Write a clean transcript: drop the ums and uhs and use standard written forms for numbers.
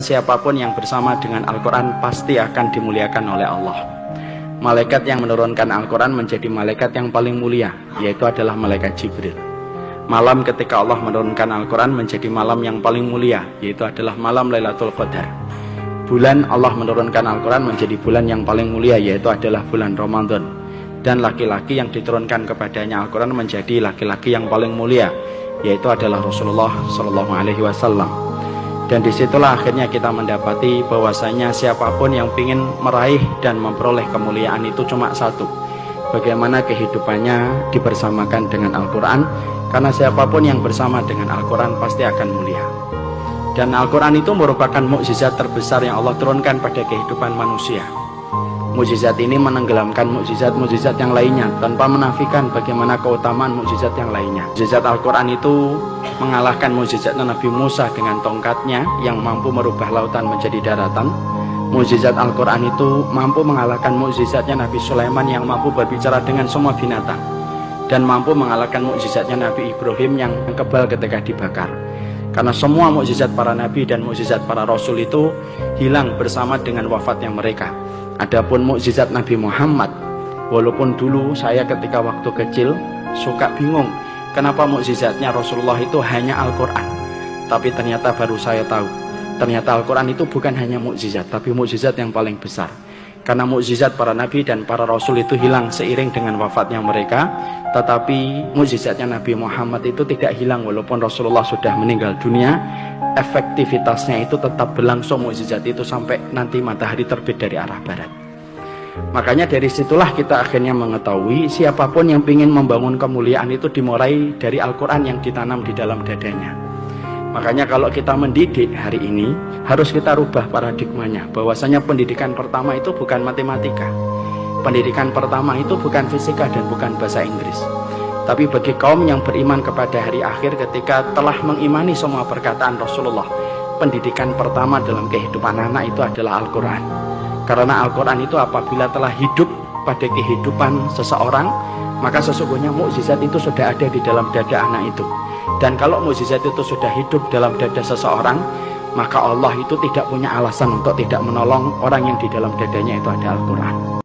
Siapapun yang bersama dengan Al-Quran pasti akan dimuliakan oleh Allah. Malaikat yang menurunkan Al-Quran menjadi malaikat yang paling mulia, yaitu adalah malaikat Jibril. Malam ketika Allah menurunkan Al-Quran menjadi malam yang paling mulia, yaitu adalah malam Lailatul Qadar. Bulan Allah menurunkan Al-Quran menjadi bulan yang paling mulia, yaitu adalah bulan Ramadan. Dan laki-laki yang diturunkan kepadanya Al-Quran menjadi laki-laki yang paling mulia, yaitu adalah Rasulullah SAW. Dan disitulah akhirnya kita mendapati bahwasanya siapapun yang ingin meraih dan memperoleh kemuliaan itu cuma satu, bagaimana kehidupannya dibersamakan dengan Al-Quran. Karena siapapun yang bersama dengan Al-Quran pasti akan mulia. Dan Al-Quran itu merupakan mukjizat terbesar yang Allah turunkan pada kehidupan manusia. Mukjizat ini menenggelamkan mukjizat-mukjizat yang lainnya tanpa menafikan bagaimana keutamaan mukjizat yang lainnya. Mukjizat Al-Quran itu mengalahkan mukjizat Nabi Musa dengan tongkatnya yang mampu merubah lautan menjadi daratan. Mukjizat Al-Quran itu mampu mengalahkan mukjizatnya Nabi Sulaiman yang mampu berbicara dengan semua binatang, dan mampu mengalahkan mukjizatnya Nabi Ibrahim yang kebal ketika dibakar. Karena semua mukjizat para nabi dan mukjizat para rasul itu hilang bersama dengan wafatnya mereka. Adapun mukjizat Nabi Muhammad, walaupun dulu saya ketika waktu kecil suka bingung kenapa mukjizatnya Rasulullah itu hanya Al-Quran, tapi ternyata baru saya tahu, ternyata Al-Quran itu bukan hanya mukjizat, tapi mukjizat yang paling besar. Karena mukjizat para nabi dan para rasul itu hilang seiring dengan wafatnya mereka, tetapi mukjizatnya Nabi Muhammad itu tidak hilang walaupun Rasulullah sudah meninggal dunia. Efektivitasnya itu tetap berlangsung mukjizat itu sampai nanti matahari terbit dari arah barat. Makanya dari situlah kita akhirnya mengetahui siapapun yang ingin membangun kemuliaan itu dimulai dari Al-Quran yang ditanam di dalam dadanya. Makanya kalau kita mendidik hari ini harus kita rubah paradigmanya, bahwasanya pendidikan pertama itu bukan matematika, pendidikan pertama itu bukan fisika dan bukan bahasa Inggris. Tapi bagi kaum yang beriman kepada hari akhir, ketika telah mengimani semua perkataan Rasulullah, pendidikan pertama dalam kehidupan anak itu adalah Al-Quran. Karena Al-Quran itu apabila telah hidup pada kehidupan seseorang, maka sesungguhnya mukjizat itu sudah ada di dalam dada anak itu. Dan kalau mukjizat itu sudah hidup dalam dada seseorang, maka Allah itu tidak punya alasan untuk tidak menolong orang yang di dalam dadanya itu ada Al-Quran.